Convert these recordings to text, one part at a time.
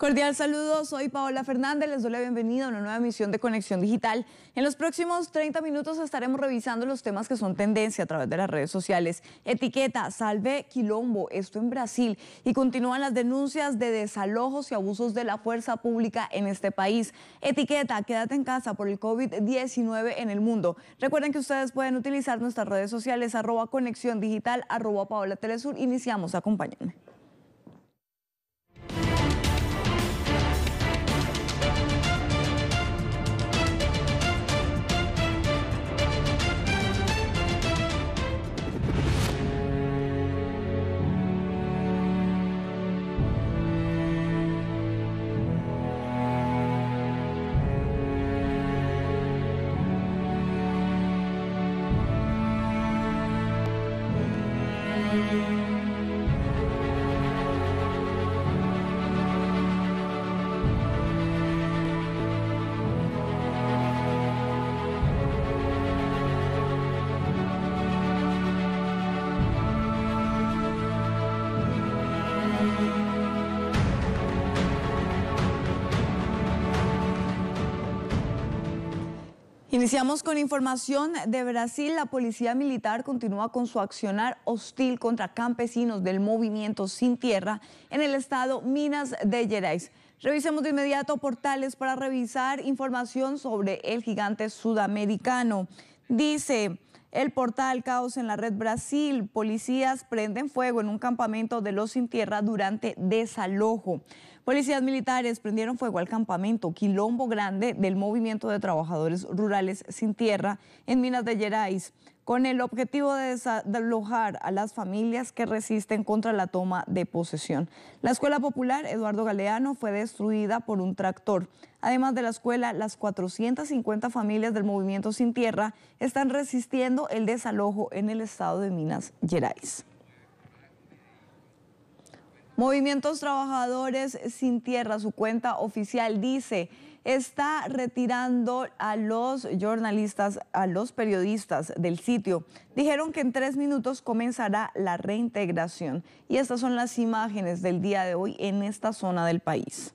Cordial saludo, soy Paola Fernández, les doy la bienvenida a una nueva emisión de Conexión Digital. En los próximos 30 minutos estaremos revisando los temas que son tendencia a través de las redes sociales. Etiqueta, salve quilombo, esto en Brasil. Y continúan las denuncias de desalojos y abusos de la fuerza pública en este país. Etiqueta, quédate en casa por el COVID-19 en el mundo. Recuerden que ustedes pueden utilizar nuestras redes sociales, @Conexión Digital, @Paola Telesur. Iniciamos, acompáñenme. Iniciamos con información de Brasil. La policía militar continúa con su accionar hostil contra campesinos del movimiento Sin Tierra en el estado Minas Gerais. Revisemos de inmediato portales para revisar información sobre el gigante sudamericano. Dice el portal Caos en la Red Brasil: policías prenden fuego en un campamento de los Sin Tierra durante desalojo. Policías militares prendieron fuego al campamento Quilombo Grande del Movimiento de Trabajadores Rurales Sin Tierra en Minas Gerais, con el objetivo de desalojar a las familias que resisten contra la toma de posesión. La escuela popular Eduardo Galeano fue destruida por un tractor. Además de la escuela, las 450 familias del Movimiento Sin Tierra están resistiendo el desalojo en el estado de Minas Gerais. Movimientos Trabajadores Sin Tierra, su cuenta oficial dice, está retirando a los jornalistas, a los periodistas del sitio. Dijeron que en 3 minutos comenzará la reintegración. Y estas son las imágenes del día de hoy en esta zona del país.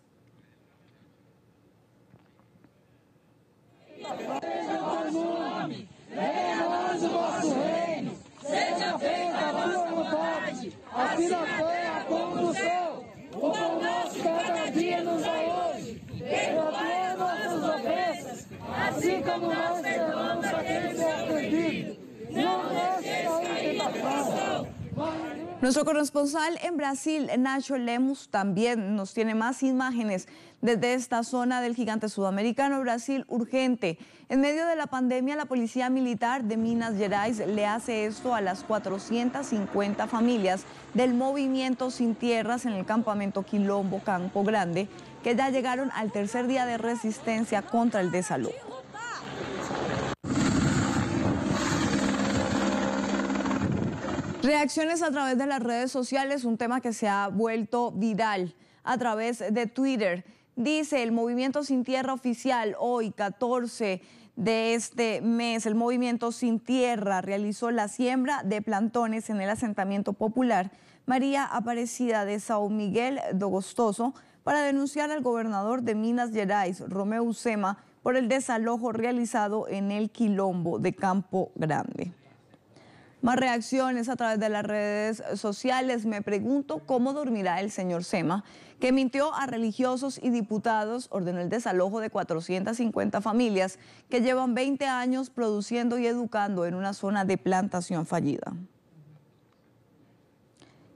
Assim como nós perdoamos aqueles que nos ofendido, não deixe cair em tentação. Nuestro corresponsal en Brasil, Nacho Lemos, también nos tiene más imágenes desde esta zona del gigante sudamericano. Brasil urgente. En medio de la pandemia, la policía militar de Minas Gerais le hace esto a las 450 familias del Movimiento Sin Tierras en el campamento Quilombo Campo Grande, que ya llegaron al tercer día de resistencia contra el desalojo. Reacciones a través de las redes sociales, un tema que se ha vuelto viral a través de Twitter. Dice el Movimiento Sin Tierra oficial, hoy 14 de este mes, el Movimiento Sin Tierra realizó la siembra de plantones en el asentamiento popular María Aparecida de São Miguel do Gostoso para denunciar al gobernador de Minas Gerais, Romeu Zema, por el desalojo realizado en el Quilombo de Campo Grande. Más reacciones a través de las redes sociales. Me pregunto cómo dormirá el señor Zema, que mintió a religiosos y diputados, ordenó el desalojo de 450 familias que llevan 20 años produciendo y educando en una zona de plantación fallida.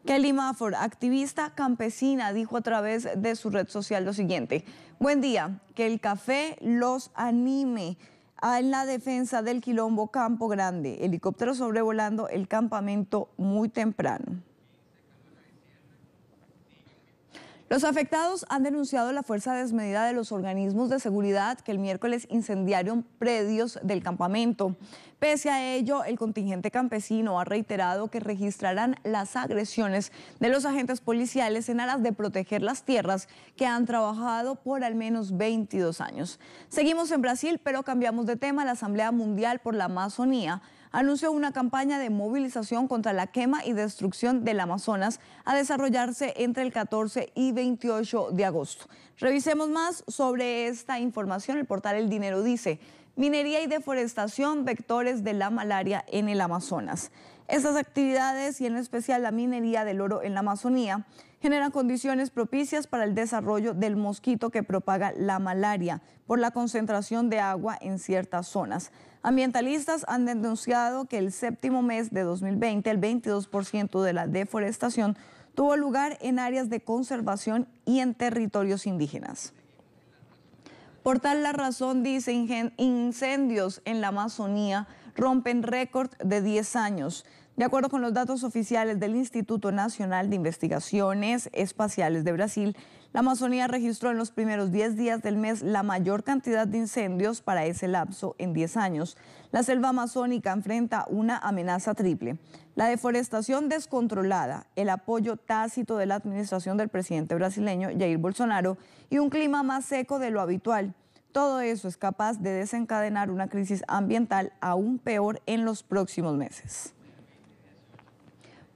Kelly Mafford, activista campesina, dijo a través de su red social lo siguiente: buen día, que el café los anime en la defensa del Quilombo Campo Grande. Helicóptero sobrevolando el campamento muy temprano. Los afectados han denunciado la fuerza desmedida de los organismos de seguridad que el miércoles incendiaron predios del campamento. Pese a ello, el contingente campesino ha reiterado que registrarán las agresiones de los agentes policiales en aras de proteger las tierras que han trabajado por al menos 22 años. Seguimos en Brasil, pero cambiamos de tema. La Asamblea Mundial por la Amazonía anunció una campaña de movilización contra la quema y destrucción del Amazonas a desarrollarse entre el 14 y 28 de agosto. Revisemos más sobre esta información. El portal El Dinero dice: minería y deforestación, vectores de la malaria en el Amazonas. Estas actividades, y en especial la minería del oro en la Amazonía, generan condiciones propicias para el desarrollo del mosquito que propaga la malaria por la concentración de agua en ciertas zonas. Ambientalistas han denunciado que el séptimo mes de 2020, el 22% de la deforestación tuvo lugar en áreas de conservación y en territorios indígenas. Portal La Razón dice: incendios en la Amazonía rompen récord de 10 años. De acuerdo con los datos oficiales del Instituto Nacional de Investigaciones Espaciales de Brasil, la Amazonía registró en los primeros 10 días del mes la mayor cantidad de incendios para ese lapso en 10 años. La selva amazónica enfrenta una amenaza triple: la deforestación descontrolada, el apoyo tácito de la administración del presidente brasileño Jair Bolsonaro y un clima más seco de lo habitual. Todo eso es capaz de desencadenar una crisis ambiental aún peor en los próximos meses.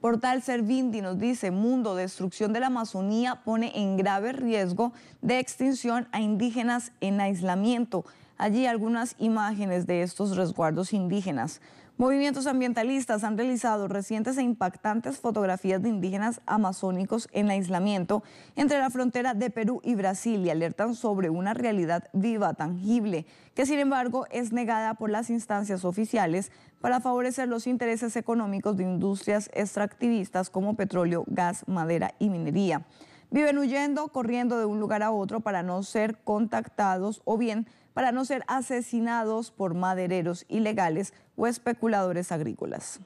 Portal Servindi nos dice: mundo, destrucción de la Amazonía pone en grave riesgo de extinción a indígenas en aislamiento. Allí algunas imágenes de estos resguardos indígenas. Movimientos ambientalistas han realizado recientes e impactantes fotografías de indígenas amazónicos en aislamiento entre la frontera de Perú y Brasil y alertan sobre una realidad viva, tangible, que sin embargo es negada por las instancias oficiales para favorecer los intereses económicos de industrias extractivistas como petróleo, gas, madera y minería. Viven huyendo, corriendo de un lugar a otro para no ser contactados o bien para no ser asesinados por madereros ilegales o especuladores agrícolas.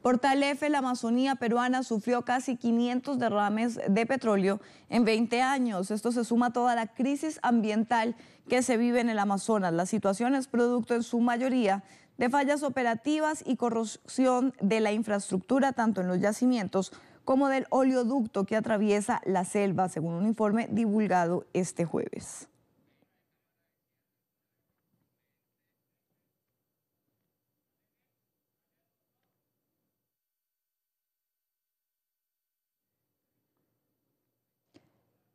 Portal F: la Amazonía peruana sufrió casi 500 derrames de petróleo en 20 años. Esto se suma a toda la crisis ambiental que se vive en el Amazonas. La situación es producto en su mayoría de fallas operativas y corrosión de la infraestructura, tanto en los yacimientos como del oleoducto que atraviesa la selva, según un informe divulgado este jueves.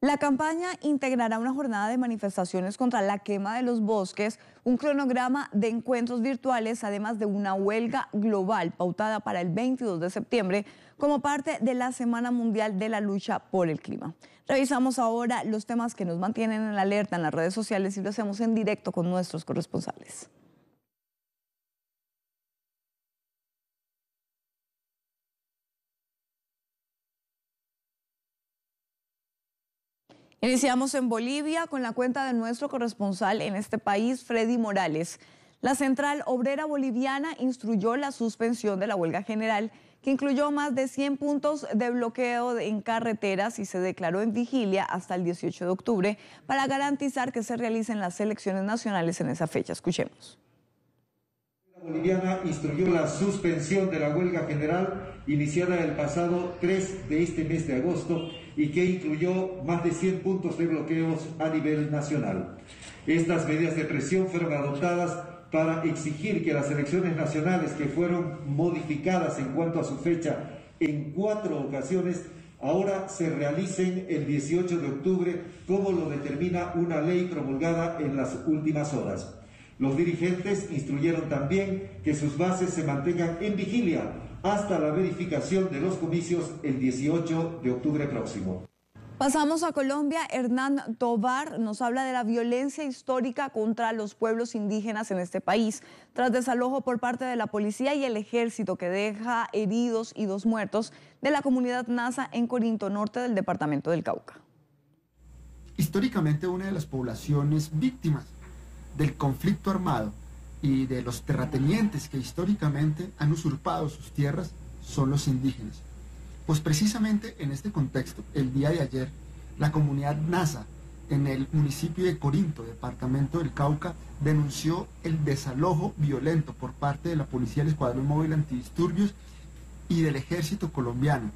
La campaña integrará una jornada de manifestaciones contra la quema de los bosques, un cronograma de encuentros virtuales, además de una huelga global pautada para el 22 de septiembre como parte de la Semana Mundial de la Lucha por el Clima. Revisamos ahora los temas que nos mantienen en la alerta en las redes sociales y lo hacemos en directo con nuestros corresponsales. Iniciamos en Bolivia con la cuenta de nuestro corresponsal en este país, Freddy Morales. La Central Obrera Boliviana instruyó la suspensión de la huelga general, que incluyó más de 100 puntos de bloqueo en carreteras y se declaró en vigilia hasta el 18 de octubre para garantizar que se realicen las elecciones nacionales en esa fecha. Escuchemos. La boliviana instruyó la suspensión de la huelga general iniciada el pasado 3 de este mes de agosto y que incluyó más de 100 puntos de bloqueos a nivel nacional. Estas medidas de presión fueron adoptadas para exigir que las elecciones nacionales, que fueron modificadas en cuanto a su fecha en 4 ocasiones, ahora se realicen el 18 de octubre, como lo determina una ley promulgada en las últimas horas. Los dirigentes instruyeron también que sus bases se mantengan en vigilia hasta la verificación de los comicios el 18 de octubre próximo. Pasamos a Colombia. Hernán Tovar nos habla de la violencia histórica contra los pueblos indígenas en este país, tras desalojo por parte de la policía y el ejército que deja heridos y 2 muertos de la comunidad Nasa en Corinto Norte del departamento del Cauca. Históricamente, una de las poblaciones víctimas del conflicto armado y de los terratenientes que históricamente han usurpado sus tierras son los indígenas. Pues precisamente en este contexto, el día de ayer, la comunidad Nasa en el municipio de Corinto, departamento del Cauca, denunció el desalojo violento por parte de la Policía del Escuadrón Móvil Antidisturbios y del Ejército colombiano.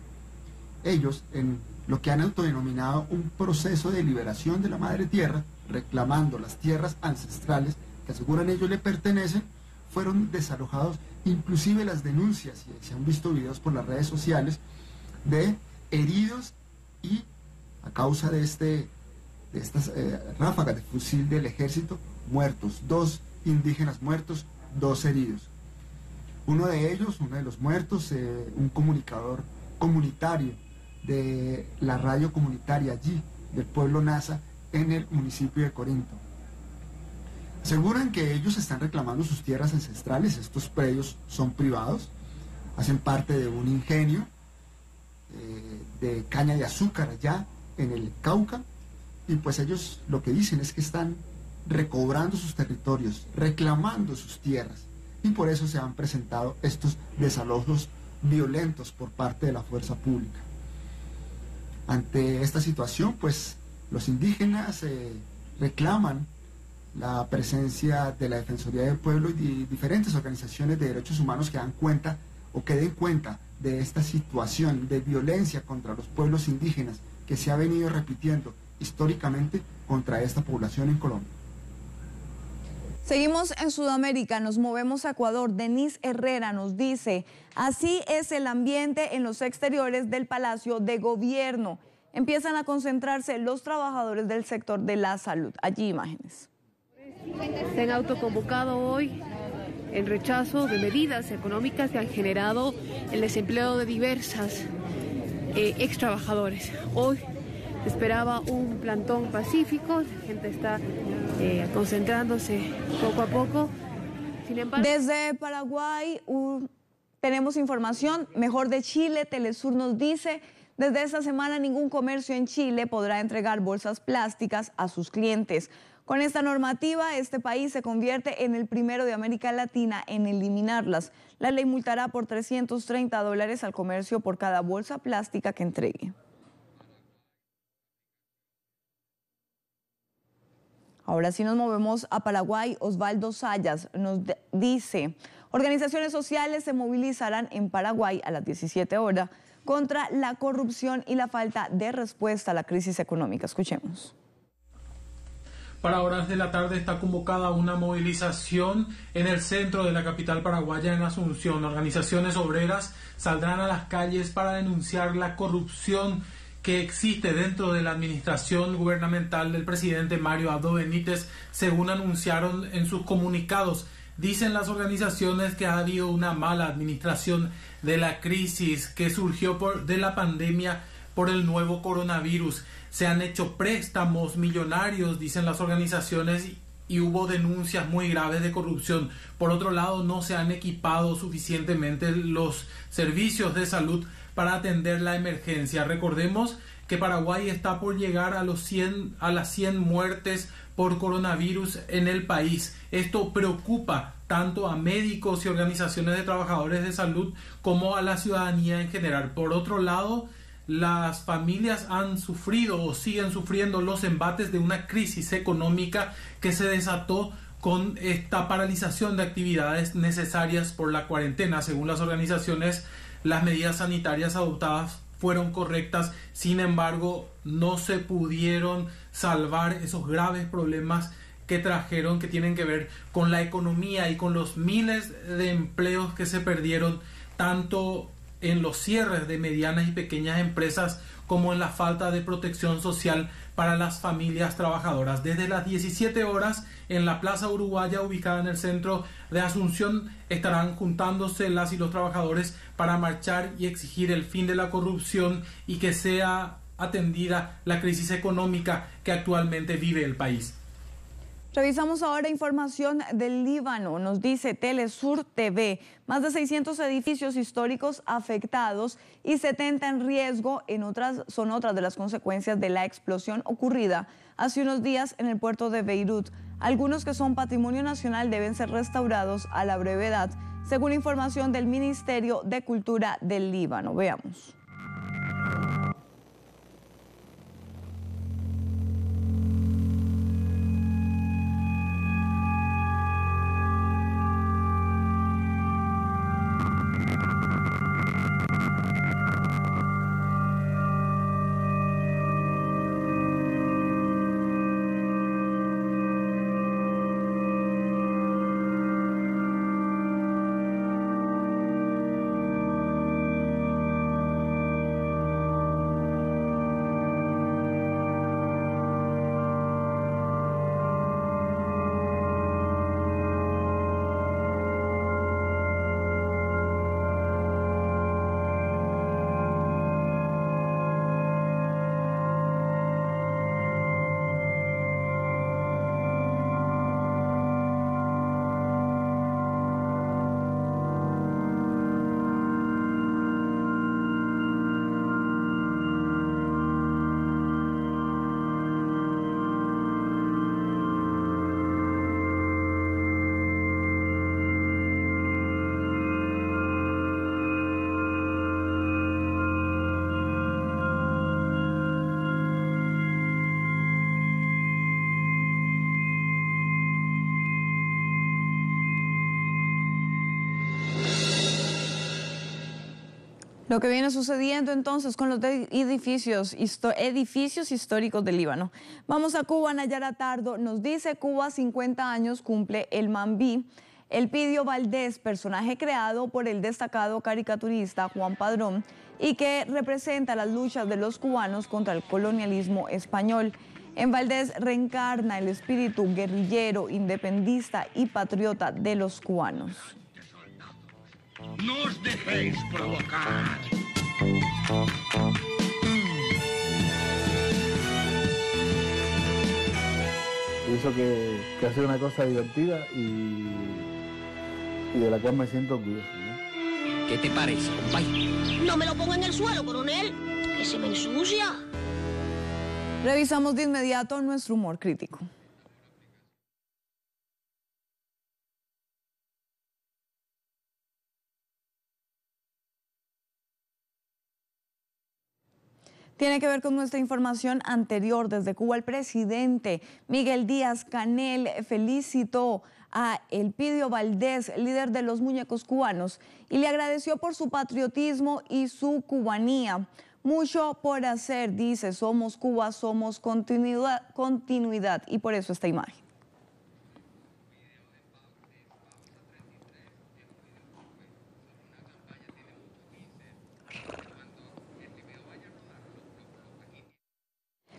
Ellos, en lo que han autodenominado un proceso de liberación de la madre tierra, reclamando las tierras ancestrales que aseguran ellos le pertenecen, fueron desalojados. Inclusive las denuncias, y se han visto videos por las redes sociales, de heridos y a causa de estas ráfagas de fusil del ejército, muertos, 2 indígenas muertos, 2 heridos. Uno de los muertos, un comunicador comunitario de la radio comunitaria allí, del pueblo Nasa, en el municipio de Corinto. Aseguran que ellos están reclamando sus tierras ancestrales. Estos predios son privados, hacen parte de un ingenio de caña de azúcar allá en el Cauca, y pues ellos lo que dicen es que están recobrando sus territorios, reclamando sus tierras, y por eso se han presentado estos desalojos violentos por parte de la fuerza pública. Ante esta situación, pues los indígenas reclaman la presencia de la Defensoría del Pueblo y diferentes organizaciones de derechos humanos que dan cuenta o que den cuenta de esta situación de violencia contra los pueblos indígenas que se ha venido repitiendo históricamente contra esta población en Colombia. Seguimos en Sudamérica, nos movemos a Ecuador. Denise Herrera nos dice, así es el ambiente en los exteriores del Palacio de Gobierno. Empiezan a concentrarse los trabajadores del sector de la salud. Allí imágenes. Se han autoconvocado hoy en rechazo de medidas económicas que han generado el desempleo de diversas ex trabajadores. Hoy se esperaba un plantón pacífico, la gente está concentrándose poco a poco. Sin embargo, desde Paraguay tenemos información, mejor de Chile. Telesur nos dice, desde esta semana ningún comercio en Chile podrá entregar bolsas plásticas a sus clientes. Con esta normativa, este país se convierte en el primero de América Latina en eliminarlas. La ley multará por $330 al comercio por cada bolsa plástica que entregue. Ahora sí nos movemos a Paraguay. Osvaldo Sayas nos dice, organizaciones sociales se movilizarán en Paraguay a las 17 horas contra la corrupción y la falta de respuesta a la crisis económica. Escuchemos. Para horas de la tarde está convocada una movilización en el centro de la capital paraguaya, en Asunción. Organizaciones obreras saldrán a las calles para denunciar la corrupción que existe dentro de la administración gubernamental del presidente Mario Abdo Benítez, según anunciaron en sus comunicados. Dicen las organizaciones que ha habido una mala administración de la crisis que surgió de la pandemia por el nuevo coronavirus. Se han hecho préstamos millonarios, dicen las organizaciones, y hubo denuncias muy graves de corrupción. Por otro lado, no se han equipado suficientemente los servicios de salud para atender la emergencia. Recordemos que Paraguay está por llegar a las 100 muertes por coronavirus en el país. Esto preocupa tanto a médicos y organizaciones de trabajadores de salud como a la ciudadanía en general. Por otro lado, las familias han sufrido o siguen sufriendo los embates de una crisis económica que se desató con esta paralización de actividades necesarias por la cuarentena. Según las organizaciones, las medidas sanitarias adoptadas fueron correctas, sin embargo, no se pudieron salvar esos graves problemas que trajeron, que tienen que ver con la economía y con los miles de empleos que se perdieron, tanto en los cierres de medianas y pequeñas empresas como en la falta de protección social para las familias trabajadoras. Desde las 17 horas en la Plaza Uruguaya, ubicada en el centro de Asunción, estarán juntándose las y los trabajadores para marchar y exigir el fin de la corrupción y que sea atendida la crisis económica que actualmente vive el país. Revisamos ahora información del Líbano. Nos dice Telesur TV, más de 600 edificios históricos afectados y 70 en riesgo. Son otras de las consecuencias de la explosión ocurrida hace unos días en el puerto de Beirut. Algunos que son patrimonio nacional deben ser restaurados a la brevedad, según información del Ministerio de Cultura del Líbano. Veamos. Lo que viene sucediendo entonces con los edificios históricos del Líbano. Vamos a Cuba. Nayara Tardo nos dice: Cuba 50 años cumple el Mambí. Elpidio Valdés, personaje creado por el destacado caricaturista Juan Padrón y que representa las luchas de los cubanos contra el colonialismo español. En Valdés reencarna el espíritu guerrillero, independentista y patriota de los cubanos. No os dejéis provocar. Pienso que ha sido una cosa divertida y de la cual me siento orgulloso, ¿no? ¿Qué te parece, compadre? No me lo ponga en el suelo, coronel, que se me ensucia. Revisamos de inmediato nuestro humor crítico. Tiene que ver con nuestra información anterior. Desde Cuba, el presidente Miguel Díaz-Canel felicitó a Elpidio Valdés, líder de los muñecos cubanos, y le agradeció por su patriotismo y su cubanía. Mucho por hacer, dice, somos Cuba, somos continuidad, y por eso esta imagen.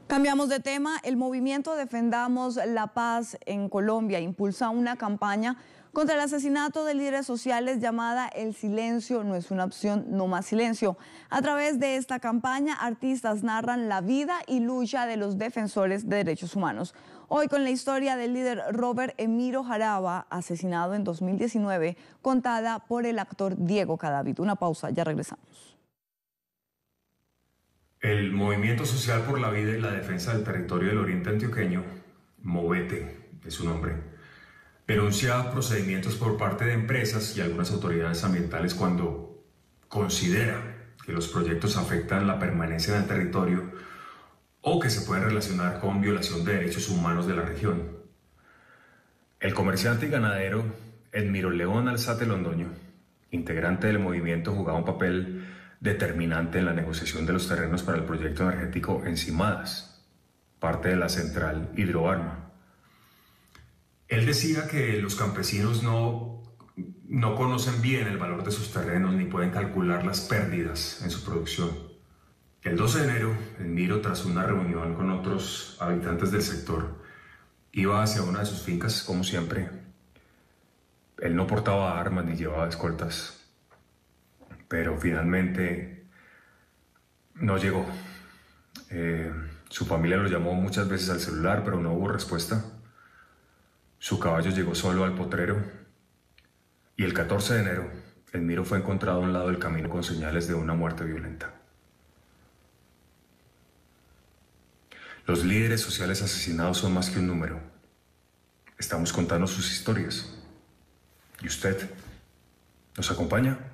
Cambiamos de tema. El movimiento Defendamos la Paz en Colombia impulsa una campaña contra el asesinato de líderes sociales llamada El silencio no es una opción, no más silencio. A través de esta campaña, artistas narran la vida y lucha de los defensores de derechos humanos. Hoy con la historia del líder Robert Emiro Jaraba, asesinado en 2019, contada por el actor Diego Cadavid. Una pausa, ya regresamos. El Movimiento Social por la Vida y la Defensa del Territorio del Oriente Antioqueño, Movete es su nombre, denuncia procedimientos por parte de empresas y algunas autoridades ambientales cuando considera que los proyectos afectan la permanencia del territorio o que se pueden relacionar con violación de derechos humanos de la región. El comerciante y ganadero Edmiro León Alzate Londoño, integrante del movimiento, jugaba un papel determinante en la negociación de los terrenos para el proyecto energético Encimadas, parte de la central Hidroarma. Él decía que los campesinos no conocen bien el valor de sus terrenos ni pueden calcular las pérdidas en su producción. El 12 de enero, Edmiro, tras una reunión con otros habitantes del sector, iba hacia una de sus fincas, como siempre. Él no portaba armas ni llevaba escoltas, pero finalmente no llegó. Su familia lo llamó muchas veces al celular, pero no hubo respuesta. Su caballo llegó solo al potrero y el 14 de enero, Edmiro fue encontrado a un lado del camino con señales de una muerte violenta. Los líderes sociales asesinados son más que un número. Estamos contando sus historias. ¿Y usted nos acompaña?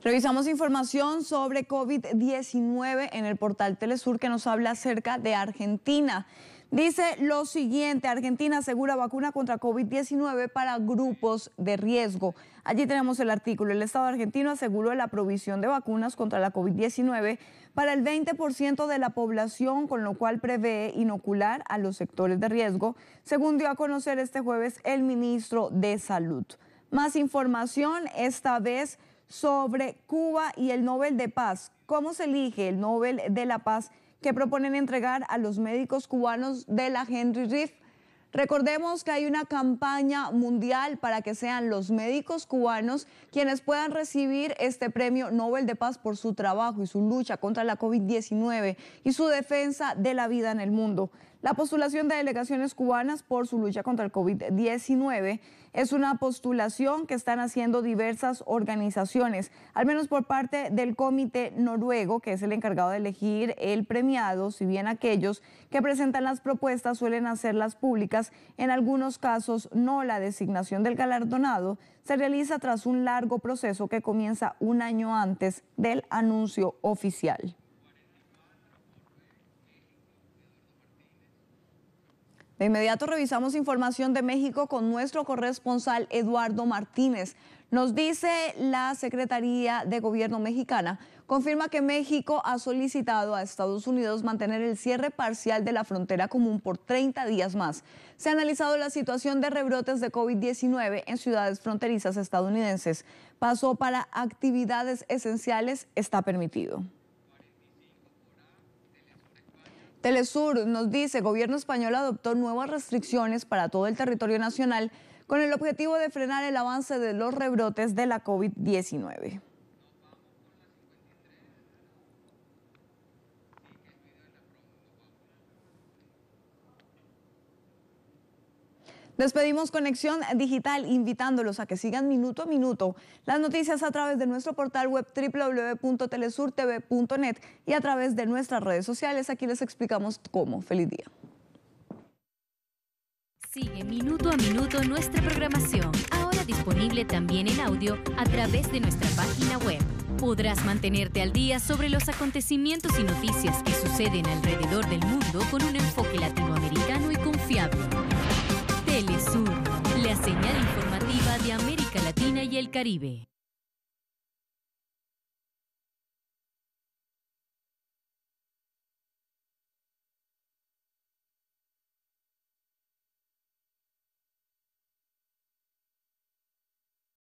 Revisamos información sobre COVID-19 en el portal Telesur, que nos habla acerca de Argentina. Dice lo siguiente: Argentina asegura vacuna contra COVID-19 para grupos de riesgo. Allí tenemos el artículo. El Estado argentino aseguró la provisión de vacunas contra la COVID-19 para el 20% de la población, con lo cual prevé inocular a los sectores de riesgo, según dio a conocer este jueves el ministro de Salud. Más información, esta vez sobre Cuba y el Nobel de Paz. ¿Cómo se elige el Nobel de la Paz que proponen entregar a los médicos cubanos de la Henry Reeve? Recordemos que hay una campaña mundial para que sean los médicos cubanos quienes puedan recibir este premio Nobel de Paz por su trabajo y su lucha contra la COVID-19 y su defensa de la vida en el mundo. La postulación de delegaciones cubanas por su lucha contra el COVID-19 es una postulación que están haciendo diversas organizaciones, al menos por parte del Comité Noruego, que es el encargado de elegir el premiado, si bien aquellos que presentan las propuestas suelen hacerlas públicas, en algunos casos no. La designación del galardonado se realiza tras un largo proceso que comienza un año antes del anuncio oficial. De inmediato revisamos información de México con nuestro corresponsal Eduardo Martínez. Nos dice la Secretaría de Gobierno mexicana, confirma que México ha solicitado a Estados Unidos mantener el cierre parcial de la frontera común por 30 días más. Se ha analizado la situación de rebrotes de COVID-19 en ciudades fronterizas estadounidenses. Paso para actividades esenciales está permitido. Telesur nos dice, gobierno español adoptó nuevas restricciones para todo el territorio nacional con el objetivo de frenar el avance de los rebrotes de la COVID-19. Despedimos Conexión Digital invitándolos a que sigan minuto a minuto las noticias a través de nuestro portal web www.telesurtv.net y a través de nuestras redes sociales. Aquí les explicamos cómo. Feliz día. Sigue minuto a minuto nuestra programación, ahora disponible también en audio a través de nuestra página web. Podrás mantenerte al día sobre los acontecimientos y noticias que suceden alrededor del mundo con un enfoque latinoamericano y confiable. Telesur, la señal informativa de América Latina y el Caribe.